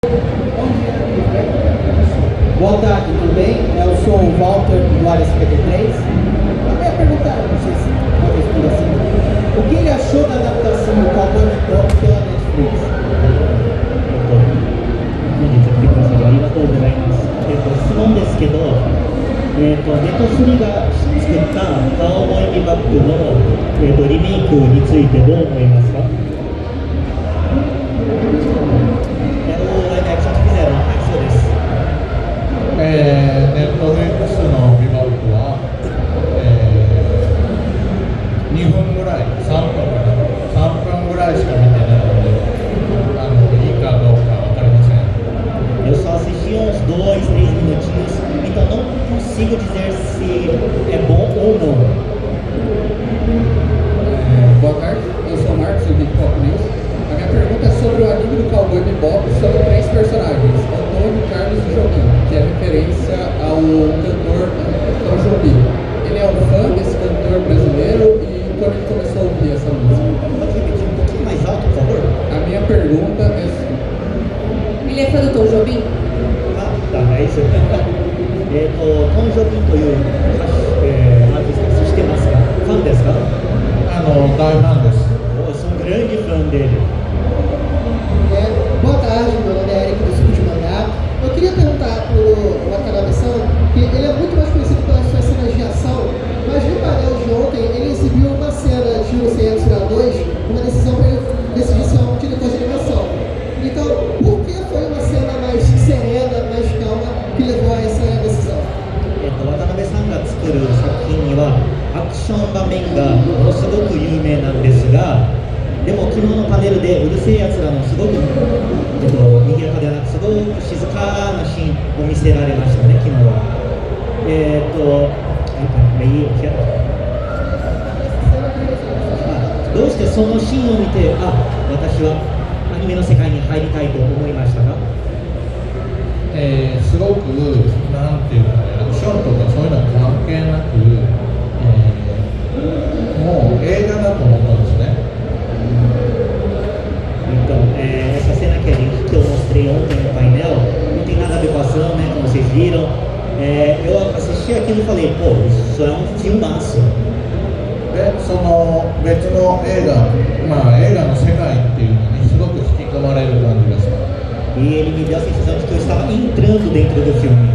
Boa tarde, tudo bem? Eu sou o Walter do Área 53. A minha pergunta, não sei se pode responder assim. O que ele achou da adaptação do Cowboy Bebop pela Netflix? 本日来てくださりありがとうございます。質問ですけど、ネトフリが作ったカウボーイビバップの、リメイクについてどう思いますかそうです。ネットフリックスのビバップは、2分ぐらい、3分ぐらいしか見てないので、いいかどうか分かりません。Eu só assisti uns 2, 3 minutinhos, então não consigo dizer se é bom ou não. Boa tarde, eu sou o Marcos, do Big Pop News. A minha pergunta é sobre o anime do Cowboy Bebop, sobre 3 personagens, Antônio, Carlos e Jobim, que é referência ao cantor Tom Jobim. Ele é um fã desse cantor brasileiro e quando ele começou a ouvir essa música? Pode repetir um pouquinho mais alto, por favor? A minha pergunta é assim. Ele é fã do Tom Jobim? トン・ジョビンという歌手、アーティスト知ってますか？ファンですか？大ファンです。Eu sou um grande fã dele. Boa tarde, meu nome é Eric do Suco de Mangá. Eu queria perguntar para o Watanabe-san, que ele é muito mais conhecido pelas suas cenas de ação, mas no painel de ontem ele exibiu uma cena de O Sem Atirar 2, uma decisão para ele decidir se é um diretor de animação. Então, por que foi uma cena mais serena, mais calma, que levou a essa decisão? 渡辺さんが作る作品にはアクション場面がものすごく有名なんですが、でも昨日のパネルでうるせえやつらのすごく、賑やかではなくすごく静かなシーンを見せられましたね、昨日は。どうしてそのシーンを見て、私はアニメの世界に入りたいと思いましたか？すごく、なんていうかね、アクションとかそういうの関係なく、もう映画だと思ったんですね。Então, essa cena que eu mostrei ontem no painel não tem nada a ver com a ação, né? Como vocês viram. Eu assisti aquilo e falei, pô, isso é um filmaço. で、その別の映画の世界っていうのにすごく引き込まれる感じがします。E ele me deu a sensação de que eu estava entrando dentro do filme.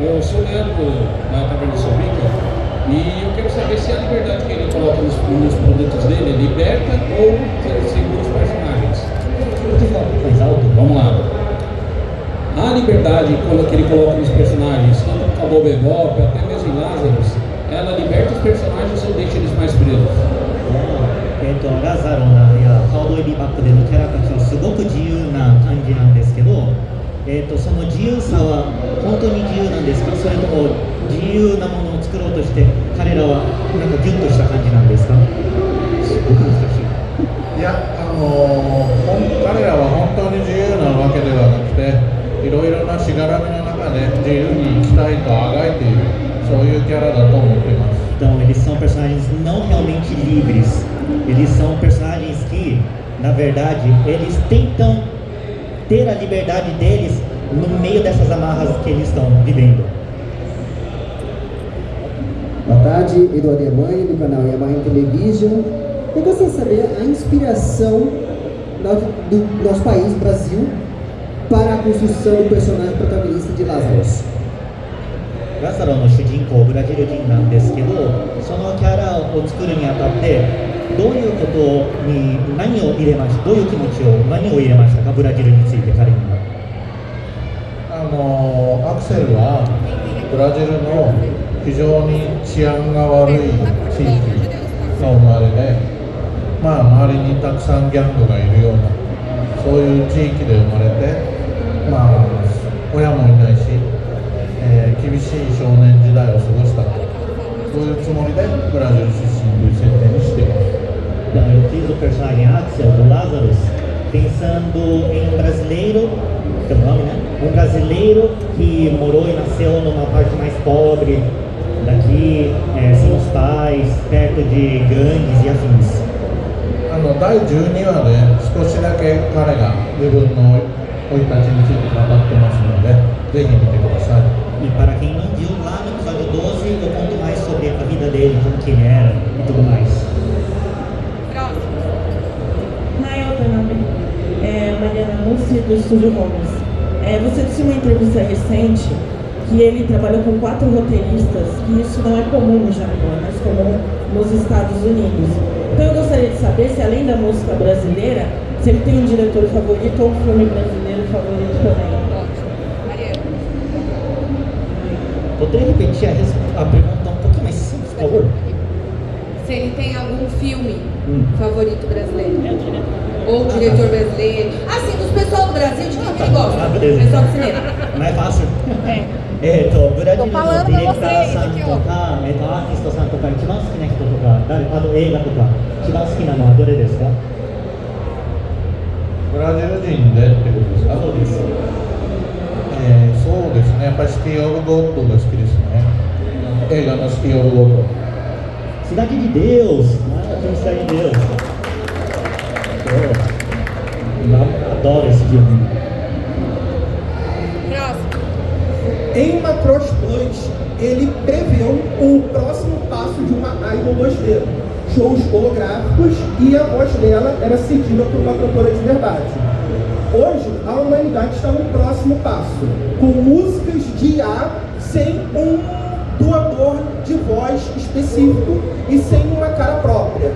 Eu sou o Leandro da Taverna de Sobrica e eu quero saber se a liberdade que ele coloca nos produtos dele liberta ou se ele segura os personagens. Pode falar um pouco mais alto? Vamos lá. A liberdade que ele coloca nos personagens, tanto no Cowboy Bebop, até mesmo em Lazarus, ela liberta os personagens ou deixa eles mais presos? ラザロナやカウボーイビバップでのキャラたちはすごく自由な感じなんですけど、その自由さは本当に自由なんですか？それとも自由なものを作ろうとして彼らはなんかギュッとした感じなんですか？すごく難しい。いや、彼らは本当に自由なわけではなくて、いろいろなしがらみの中で自由に生きたいとあがいている、そういうキャラだと思っています。Então, eles são personagens não realmente livres. Eles são personagens que, na verdade, eles tentam ter a liberdade deles no meio dessas amarras que eles estão vivendo. Boa tarde, Eduardo Yamani, do canal Yamani Television. Eu gostaria de saber a inspiração do nosso país, Brasil, para a construção do personagem protagonista de Lazarus. ラザロの主人公ブラジル人なんですけど、そのキャラを作るにあたってどういうことに何を入れました、どういう気持ちを何を入れましたか？ブラジルについて彼には。アクセルはブラジルの非常に治安が悪い地域の生まれで、周りにたくさんギャングがいるようなそういう地域で生まれて、親もいないし、厳しい少年時代を過ごしたと、そういうつもりでブラジル出身という設定にしています。Então, eu fiz o personagem Axel do Lazarus pensando em um brasileiro, que é o nome, né? Um brasileiro que morou e nasceu numa parte mais pobre daqui, sem os pais, perto de gangues e afins. 第12話で少しだけ彼が自分の生い立ちについて語ってますので、ぜひ見てください。 E para quem não viu, lá no episódio 12 eu conto mais sobre a vida dele, como que ele era e tudo mais. Próximo. Hi, Watanabe. Mariana Mussi, do Estúdio Holmes. Você disse em uma entrevista recente que ele trabalhou com 4 roteiristas, que isso não é comum no Japão, é mais comum nos Estados Unidos. Então eu gostaria de saber se, além da música brasileira, se ele tem um diretor favorito ou um filme brasileiro favorito também. Ótimo. Mariana. Poderia repetir a pergunta um pouquinho mais simples, por favor? Se ele tem algum filme favorito brasileiro. Ou diretor brasileiro. Assim, dos pessoal do Brasil, de quem que ele gosta? Beleza. Pessoal do cinema. Mais fácil. ブラジルのディレクターさんとか、アーティストさんとか、一番好きな人とか、あと映画とか、一番好きなのはどれですか？ブラジル人でってことですか？そうです。そうですね、やっぱりシティ・オブ・ゴッドが好きですね。映画のシティ・オブ・ゴッド。Cidade de Deus. Cidade de Deus. Adoro esse filme. Próximo. Em Macross 2, ele preveu o próximo passo de uma idol 2D. Shows holográficos e a voz dela era cedida por uma cantora de verdade. Hoje, a humanidade está no próximo passo, com músicas de IA sem um doador de voz específico e sem uma cara própria.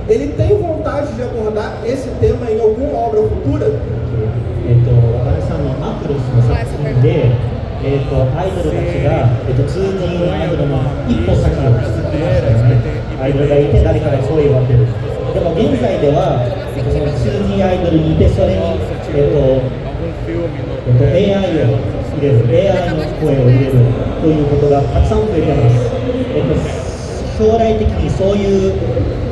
Ele tem vontade de abordar esse tema em alguma obra futura? 渡辺さんのマクロスの作品で、アイドルたちが、2D アイドルの一歩先を作ってましたよね。アイドルがいて誰かが声を当てる。でも現在では、その 2D アイドルにいて、それに、AI を入れる、AI の声を入れるということがたくさん増えてます。将来的にそういう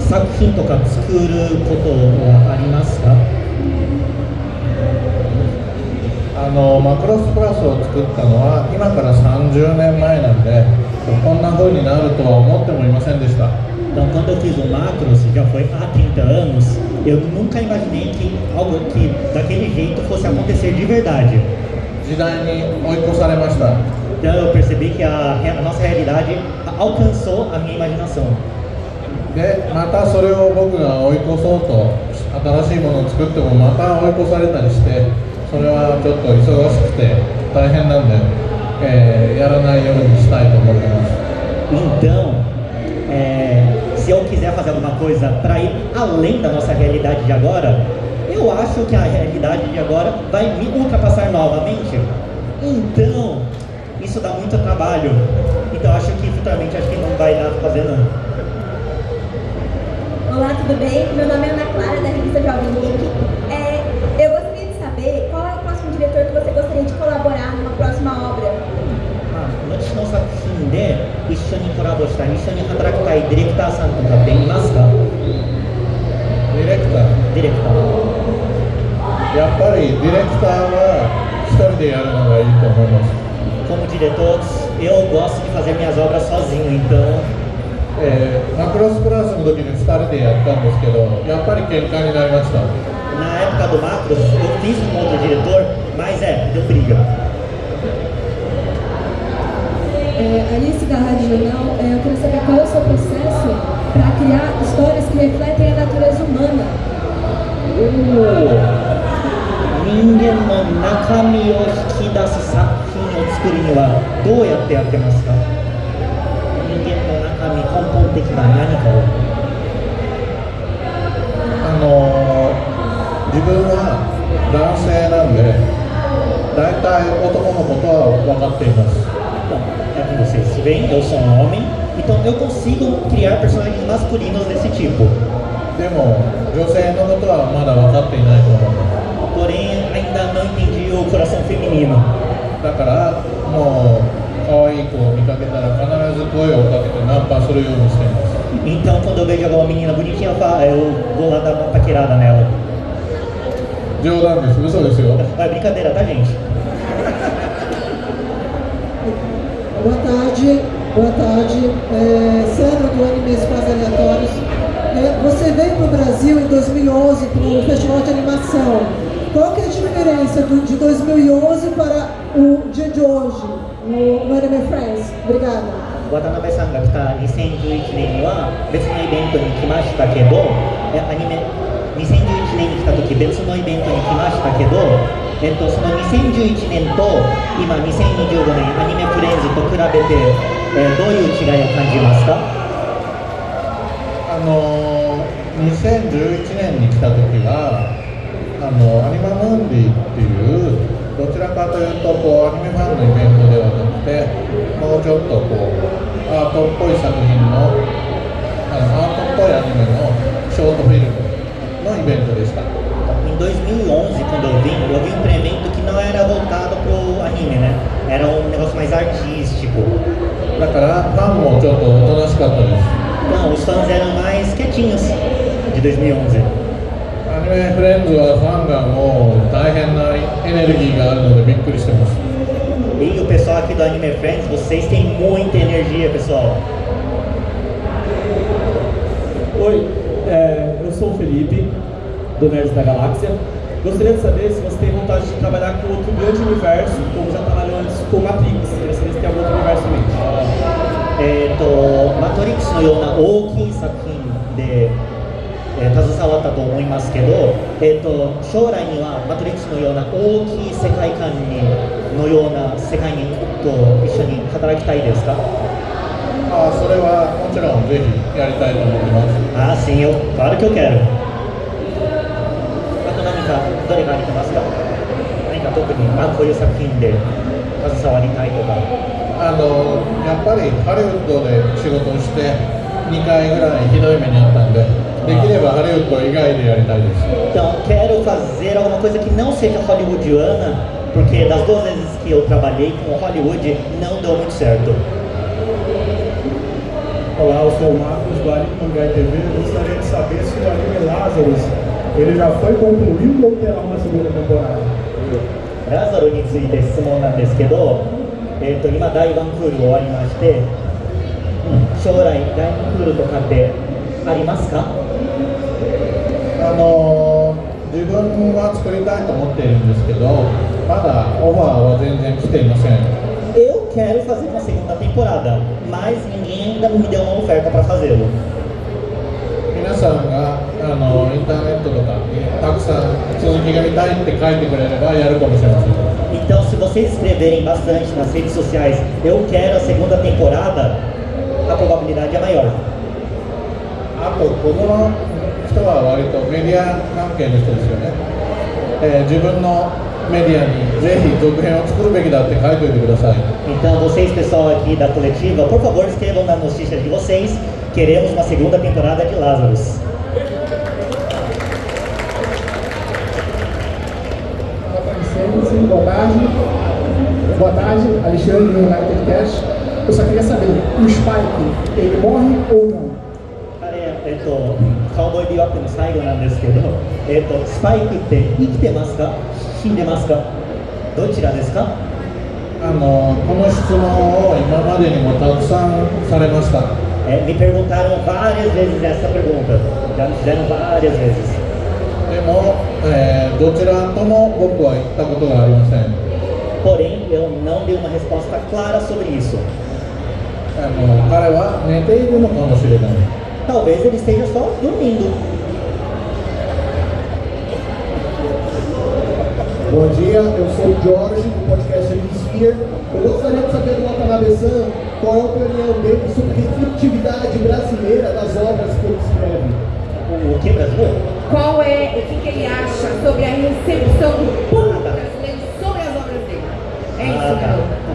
作品とか作ることはありますか？マクロスプラスを作ったのは今から30年前なんで、こんな風になるとは思ってもいませんでした。 Então, quando eu fiz o Macros, já foi há 30 anos, eu nunca imaginei que algo que daquele jeito fosse acontecer de verdade. 時代に追い越されました。 Então, eu percebi que a nossa realidade alcançou a minha imaginação. で、またそれを僕が追い越そうと新しいものを作ってもまた追い越されたりして、それはちょっと忙しくて大変なんで、やらないようにしたいと思ってます。 Então, se eu quiser fazer alguma coisa para ir além da nossa realidade de agora, eu acho que a realidade de agora vai me ultrapassar novamente. Então, isso dá muito trabalho. Então, acho que futuramente não vai dar para fazer não. Olá, tudo bem? Meu nome é Ana Clara, da revista Jovem Geek. Eu gostaria de saber qual é o próximo diretor que você gostaria de colaborar numa próxima obra. 後の作品で一緒にコラボしたい、一緒に働きたいディレクターさんとかっていますか？ディレクター、やっぱりディレクターは一人でやるのがいいと思います。 Como diretor, eu gosto de fazer minhas obras sozinho, então マクロスプラスの時に2人でやったんですけど、やっぱり喧嘩になりました。 Na época do Macros, eu fiz com outro diretor, mas deu briga. Alice da Rádio Jornal, eu queria saber qual é o seu processo para criar histórias que refletem a natureza humana. 人間の中身を引き出す作品を作るにはどうやってやってますか？人間の中身、根本的な何かを。自分は男性なんで、大体男のことは分かっています。 Como vocês veem, eu sou um homem, então eu consigo criar personagens masculinos desse tipo. でも女性のことはまだ分かっていないと思います。 Porém, ainda não entendi o coração feminino. だからもう可愛い子を見かけたら必ず声をかけてナンパするようにしています。 Então, quando eu vejo alguma menina bonitinha, eu vou lá dar uma paquerada nela. 冗談です、嘘ですよ。 É brincadeira, tá, gente? Boa tarde. Sandra do Animes Quase Aleatórios. Você veio para o Brasil em 2011 para o Festival de Animação. Qual que é a diferença de 2011 para o dia de hoje no Anime Friends? Obrigada. 渡辺さんが来た2011年には別のイベントに来ましたけど、アニメ2011年に来た時別のイベントに来ましたけど、その2011年と今2025年アニメフレンズと比べて、どういう違いを感じますか？2011年に来た時はアニマムンディっていうどちらかというとアニメファンのイベントではなくてもうちょっとアートっぽい作品のアートっぽいアニメのショートフィルムのイベントでした。Em 2011, quando eu vim para um evento que não era voltado para o anime, né? Era um negócio mais artístico. だからファンもちょっとおとなしかったです。Então, os fãs eram mais quietinhos de 2011. アニメフレンズはファンがもう大変なエネルギーがあるのでびっくりしてます。E o pessoal aqui do Anime Friends, vocês têm muita energia, pessoal. Oi, eu sou o Felipe, do Nerds da Galáxia. Gostaria de saber se você tem vontade de trabalhar com outro grande universo, como já trabalhou antes com Matrix. Queria saber se tem algum outro universo em mente. マトリックスのような大きい作品で、携わったと思いますけど、将来にはマトリックスのような大きい世界観のような世界に一緒に働きたいですか？それはもちろんぜひやりたいと思ってます。sim, claro que eu quero. あと何かどれがありますか？何か特にこういう作品で携わりたいとか。やっぱりハリウッドで仕事をして2回ぐらいひどい目にあったんで、できればハリウッド以外でやりたいです。Então, quero fazer alguma coisa que não seja hollywoodiana, porque das 2 vezes que eu trabalhei com Hollywood não deu muito certo. Olá, eu sou o Marcos do Anime Mangai TV. Eu gostaria de saber se o anime Lazarus ele já foi concluído ou terá uma segunda temporada. ラザロについて質問なんですけど、今第1クール終わりまして、将来第2クールとかってありますか？自分は作りたいと思っているんですけど、まだオファーは全然来ていません。Eu quero fazer uma segunda temporada, mas ninguém ainda me deu uma oferta para fazê-lo. 皆さんがインターネットとかにたくさん続きが見たいって書いてくれればやるかもしれません。Então, se vocês escreverem bastante nas redes sociais, eu quero a segunda temporada, a probabilidade é maior. あとこの人は割とメディア関係の人ですよね。自分のメディアにぜひ続編を作るべきだって書いておいてください。Então, vocês, pessoal aqui da coletiva, por favor, escrevam na notícia de vocês. Queremos uma segunda temporada de Lazarus. Boa tarde, Alexandre do United Cast. Eu só queria saber, o Spike, ele morre ou não? カウボーイビバップの最後なんですけど、スパイクって生きてますか？死んでますか？どちらですか？この質問を今までにもたくさんされました。Me perguntaram várias vezes essa pergunta. Já me fizeram várias vezes. でも、どちらとも僕は言ったことがありません。Porém, eu não dei uma resposta clara sobre isso. 彼は寝ているのかもしれない。Talvez ele esteja só dormindo. Bom dia, eu sou o Jorge, do podcast Sphere. Eu gostaria de saber do Watanabe-san qual é a opinião dele sobre a receptividade brasileira das obras que ele escreve. O que brasileiro? Qual é, o que ele acha sobre a recepção do público brasileiro sobre as obras dele? É isso,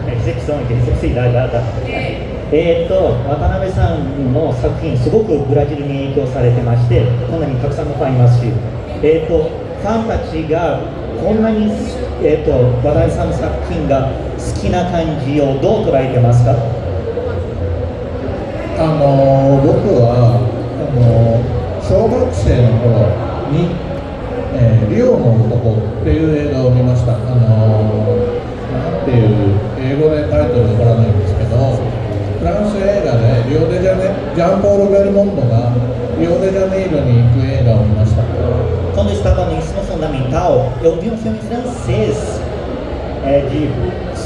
recepção, receptividade, tá. 渡辺さんの作品、すごくブラジルに影響されてまして、こんなにたくさんのファンいますし、ファンたちがこんなに、渡辺さんの作品が好きな感じをどう捉えてますか？僕は小学生の頃に、リオの男っていう映画を見ました。なんていう英語でタイトルわからないんですけど、フランス映画でジャンポール・ベルモンドがリオデジャネイ eu vi um filme francês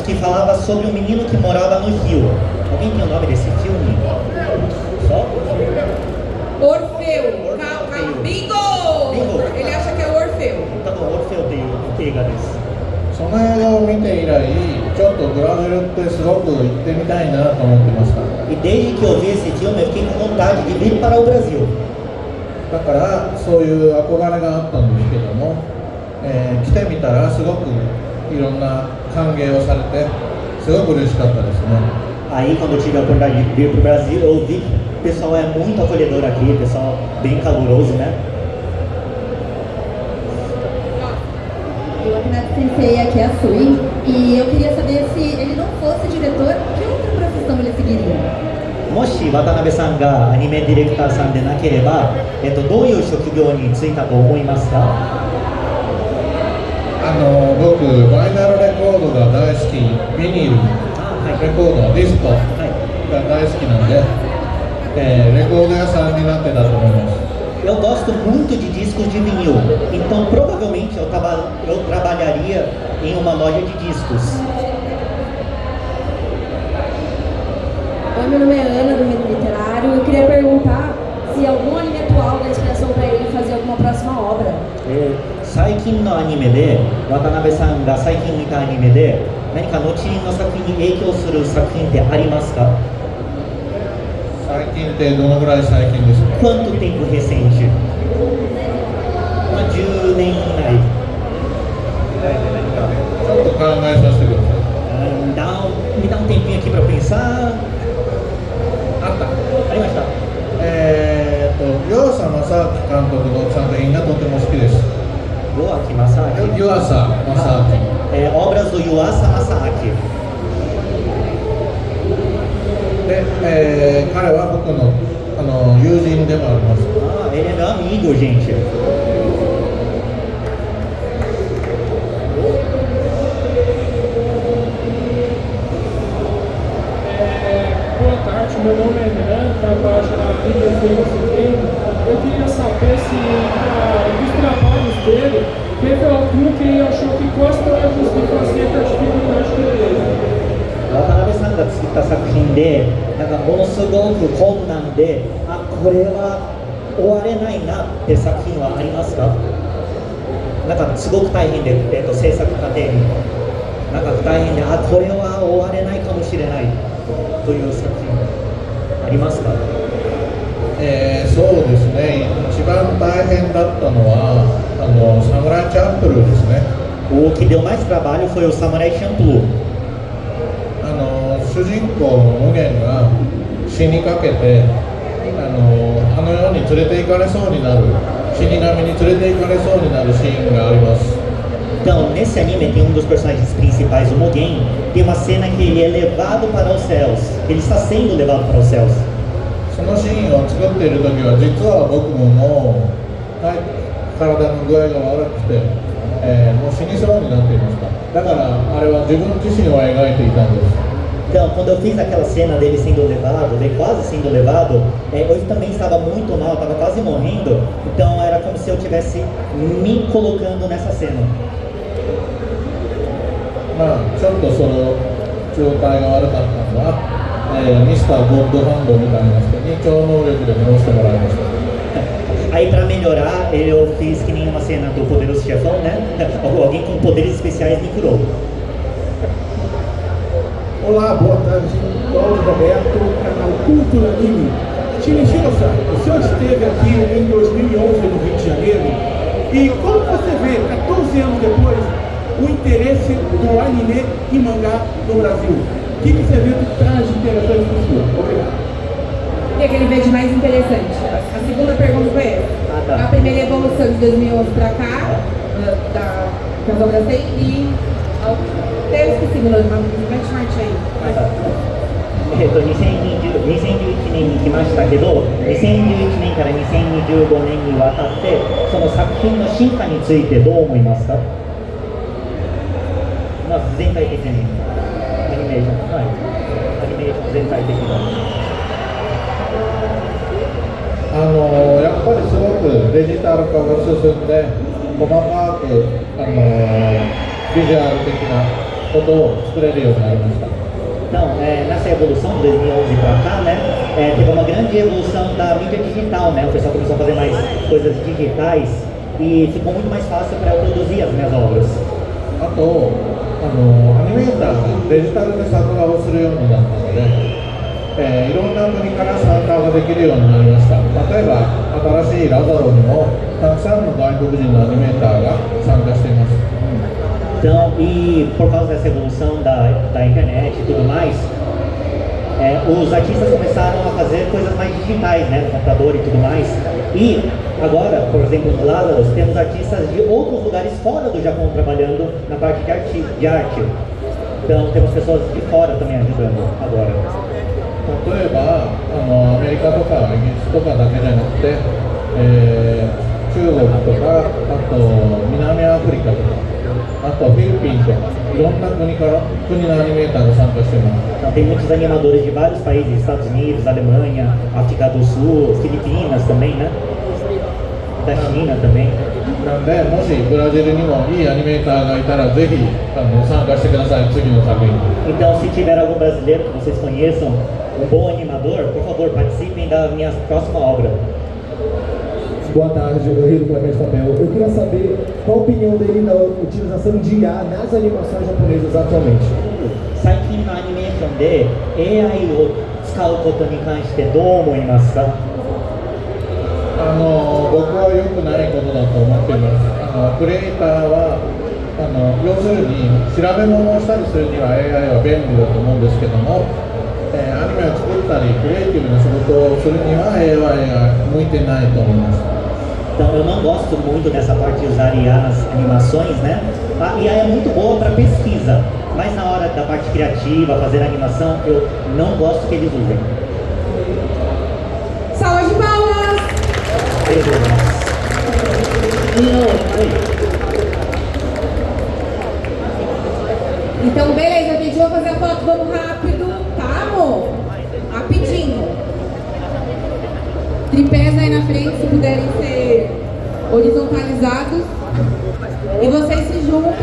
que falava sobre um menino que morava no Rio. Alguém tem o nome desse filme? Só? Orfeu. Bingo! Ele acha que é o Orfeu. 多分オルフェオという映画です。その映画を見て以来、ちょっとブラジルってすごく行ってみたいなと思ってました。 E desde que eu vi esse filme, eu fiquei com vontade de vir para o Brasil. だからそういう憧れがあったんですけども、来てみたらすごくいろんな歓迎をされてすごく嬉しかったですね。 Aí quando eu tive a oportunidade de vir para o Brasil, eu vi que o pessoal é muito acolhedor aqui, o pessoal bem caloroso, né? Eu, Akinato Sensei, aqui é a Sui, e eu queria saber se ele não fosse diretor, que outra profissão ele seguiria? もし渡辺さんがアニメディレクターさんでなければ、どういう職業に就いたと思いますか？僕、バイナルレコードが大好き、ビニールレcodo, disco, da esquina, recordo essa mina te dá Eu gosto muito de discos de vinil, então provavelmente eu trabalharia em uma loja de discos. Oi, meu nome é Ana, do Medo Literário. Eu queria perguntar se algum anime atual dá inspiração para ele fazer alguma próxima obra. 最近のアニメで、渡辺さんが最近見たアニメで何か後の作品に影響する作品ってありますか？最近ってどのぐらい最近ですか？ Quanto tempo recente? 10年以内。ちょっと考えさせてください。Me dá um tempinho aqui para pensar. ありました。湯浅正明監督の作品がとても好きです。湯浅正明。obras do Yuasa Masaaki. で、彼は僕の友人でもあります。Ele é meu amigo, gente. Boa tarde, meu nome é Renan, trabalho na Vida Filho. Eu queria saber se dos trabalhos dele teve algum que achou que gosta de fazer a dificuldade dele. 渡辺さんが作った作品で、なんかものすごく困難で、これは終われないなって作品はありますか？なんかすごく大変で、制作過程になんか大変で、これは終われないかもしれないという作品ありますか？そうですね、一番大変だったのはサムライチャンプルーですね。O que deu mais trabalho foi o Samurai Champloo. 主人公の無限が死にかけて世に連れて行かれそうになる、死神に連れて行かれそうになるシーンがあります。 Então, nesse anime tem dos personagens principais, o Mugen, tem uma cena que ele é levado para os céus. Ele está sendo levado para os céus. そのシーンを作っている時は実は僕も体の具合が悪くて、もう死にそうになっていました。だからあれは自分自身を描いていたんです。 Então, quando eu fiz aquela cena dele sendo levado, dele quase sendo levado, eu também estava muito mal, estava quase morrendo. Então, era como se eu estivesse me colocando nessa cena. ちょっとその状態が悪かったのは、ミスター・ゴッドハンドみたいな人に超能力で直してもらいました。 Aí, para melhorar, eu fiz que nem uma cena do Poderoso Chefão, né? Alguém com poderes especiais me curou. Olá, boa tarde, Cláudio Roberto, canal Cultura Anime. Shinichiro-san, o senhor esteve aqui em 2011 no Rio de Janeiro e como você vê, 14 anos depois, o interesse do anime e mangá no Brasil? O que esse evento traz de interessante para o senhor? Obrigado. O que ele vê de mais interessante? A segunda pergunta foi essa. A primeira evolução de 2011 para cá, que as obras têm, e até eu esqueci o nome, mas benchmark aí. 2011年に来ましたけど、2011年から2015年にわたって、その作品の進化についてどう思いますか？まず全体的に、アニメーション、はい、アニメーション全体的に。やっぱりすごくデジタル化が進んで細かビジュアル的なことを作れるようになりました。 Então, nessa evolução de 2011 para cá, né, teve uma grande evolução da mídia digital, né? O pessoal começou a fazer mais coisas digitais e ficou muito mais fácil para eu produzir as minhas obras. あと、アニメーターがデジタルで作画をするようになったので、いろんな国から参加ができるようになりました。例えば、新しいラザロにもたくさんの外国人のアニメーターが参加しています。 Então, e por causa dessa evolução da internet e tudo mais, os artistas começaram a fazer coisas mais digitais, né, no computador e tudo mais. E agora, por exemplo, no Lazarus, temos artistas de outros lugares fora do Japão trabalhando na parte de arte. Então, temos pessoas de fora também ajudando agora. 例えば、アメリカとかイギリスとかだけじゃなくて、中国とか、あと南アフリカとか、あとフィリピンとか、いろんな国のアニメーターが参加しています。 Então, tem muitos animadores de vários países, Estados Unidos, Alemanha, África do Sul, Filipinas também, né? Da China também. なんで、もしブラジルにもいいアニメーターがいたら、ぜひ参加してください、次の作品。 Então, se tiver algum brasileiro que vocês conheçam, um bom animador, por favor, participem da minha próxima obra. Boa tarde, eu Rio do Clemente Papel. Eu queria saber qual a opinião dele na utilização de IA nas animações japonesas atualmente. 最近のアニメーションで AI を使うことに関してどう思いますか？僕は良くないことだと思っています。クリエイターは要するに調べ物をしたりするには AI は便利だと思うんですけども、アニメを作ったりクリエイティブな仕事をするには AI が向いてないと思います。 Então, eu não gosto muito dessa parte de usar IA nas animações, né? A IA é muito boa para pesquisa, mas na hora da parte criativa, fazer animação, eu não gosto que eles usem. Salva de palmas! Então, beleza, gente, vamos fazer a foto, vamos rápido, tá, amor? Rapidinho. Tripés aí na frente, se puderem ser horizontalizados. E vocês se juntam.